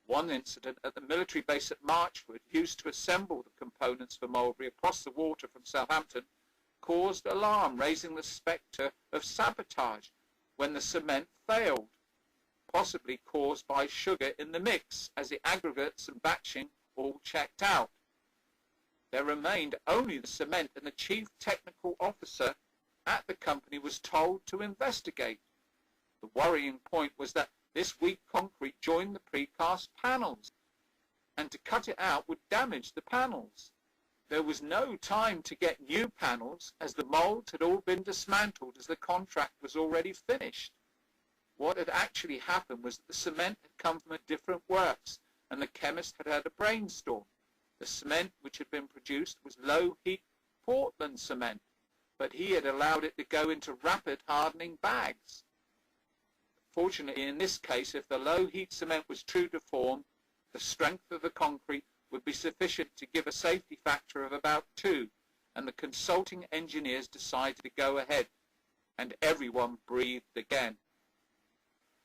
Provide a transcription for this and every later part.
One incident at the military base at Marchwood, used to assemble the components for Mulberry across the water from Southampton, caused alarm, raising the spectre of sabotage when the cement failed, possibly caused by sugar in the mix, as the aggregates and batching all checked out. There remained only the cement, and the chief technical officer at the company was told to investigate. The worrying point was that this weak concrete joined the precast panels, and to cut it out would damage the panels. There was no time to get new panels, as the moulds had all been dismantled as the contract was already finished. What had actually happened was that the cement had come from a different works, and the chemist had had a brainstorm. The cement which had been produced was low-heat Portland cement, but he had allowed it to go into rapid hardening bags. Fortunately, in this case, if the low-heat cement was true to form, the strength of the concrete would be sufficient to give a safety factor of about 2, and the consulting engineers decided to go ahead, and everyone breathed again.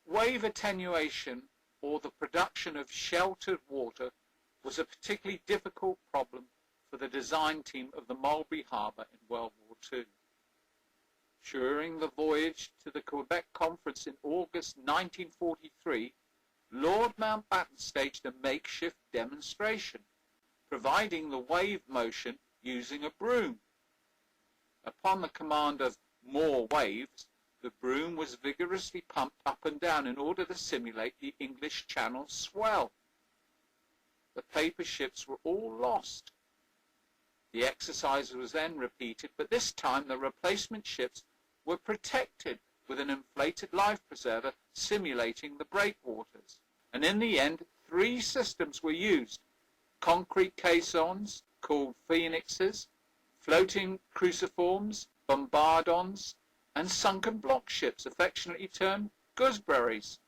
Wave attenuation, or the production of sheltered water, was a particularly difficult problem for the design team of the Mulberry Harbour in World War II. During the voyage to the Quebec Conference in August 1943, Lord Mountbatten staged a makeshift demonstration, providing the wave motion using a broom. Upon the command of more waves, the broom was vigorously pumped up and down in order to simulate the English Channel swell. The paper ships were all lost. The exercise was then repeated, but this time the replacement ships were protected with an inflated life preserver simulating the breakwaters. And in the end, 3 systems were used: concrete caissons, called phoenixes, floating cruciforms, bombardons, and sunken block ships, affectionately termed gooseberries.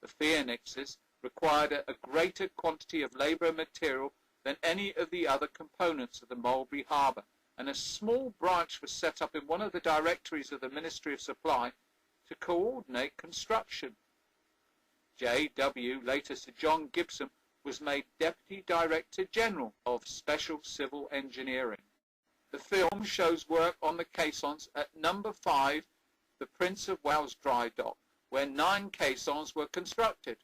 The phoenixes required a greater quantity of labour and material than any of the other components of the Mulberry Harbour, and a small branch was set up in one of the directories of the Ministry of Supply to coordinate construction. J.W., later Sir John Gibson, was made Deputy Director General of Special Civil Engineering. The film shows work on the caissons at number 5, the Prince of Wales Dry Dock, where 9 caissons were constructed.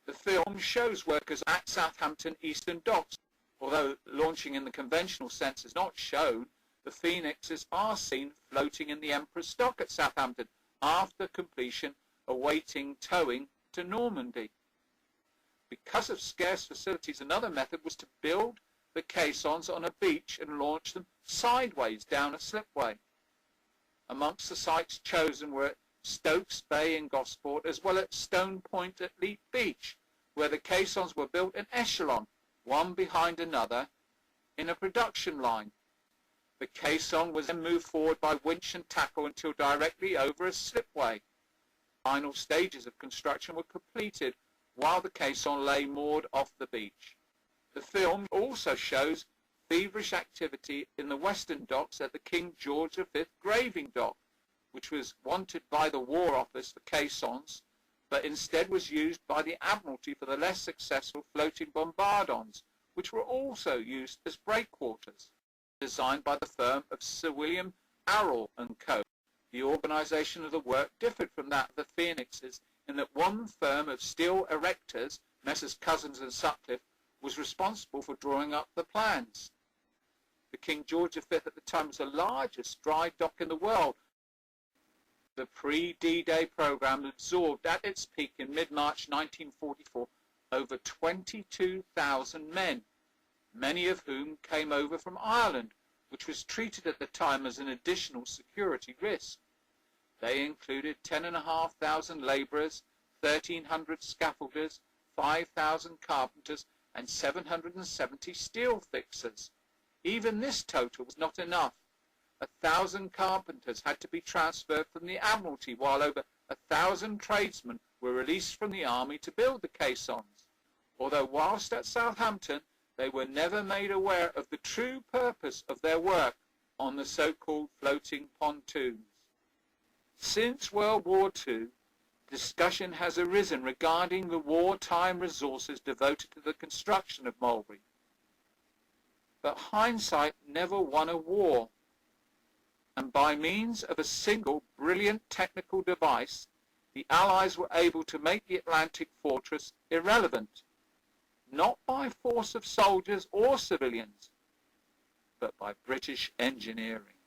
The film shows workers at Southampton Eastern Docks. Although launching in the conventional sense is not shown, the phoenixes are seen floating in the Emperor's Dock at Southampton after completion, awaiting towing to Normandy. Because of scarce facilities, another method was to build the caissons on a beach and launch them sideways down a slipway. Amongst the sites chosen were at Stokes Bay in Gosport, as well as Stone Point at Lepe Beach, where the caissons were built in echelon, one behind another, in a production line. The caisson was then moved forward by winch and tackle until directly over a slipway. Final stages of construction were completed while the caisson lay moored off the beach. The film also shows feverish activity in the western docks at the King George V graving dock, which was wanted by the War Office for caissons, but instead was used by the Admiralty for the less successful floating bombardons, which were also used as breakwaters. Designed by the firm of Sir William Arrol and Co. The organisation of the work differed from that of the phoenixes in that one firm of steel erectors, Messrs. Cousins and Sutcliffe, was responsible for drawing up the plans. The King George V at the time was the largest dry dock in the world. The pre-D-Day programme absorbed at its peak in mid-March 1944 over 22,000 men, many of whom came over from Ireland, which was treated at the time as an additional security risk. They included 10,500 labourers, 1,300 scaffolders, 5,000 carpenters, and 770 steel fixers. Even this total was not enough. 1,000 carpenters had to be transferred from the Admiralty, while over 1,000 tradesmen were released from the army to build the caissons. Although whilst at Southampton, they were never made aware of the true purpose of their work on the so-called floating pontoons. Since World War II, discussion has arisen regarding the wartime resources devoted to the construction of Mulberry. But hindsight never won a war, and by means of a single brilliant technical device, the Allies were able to make the Atlantic fortress irrelevant, not by force of soldiers or civilians, but by British engineering.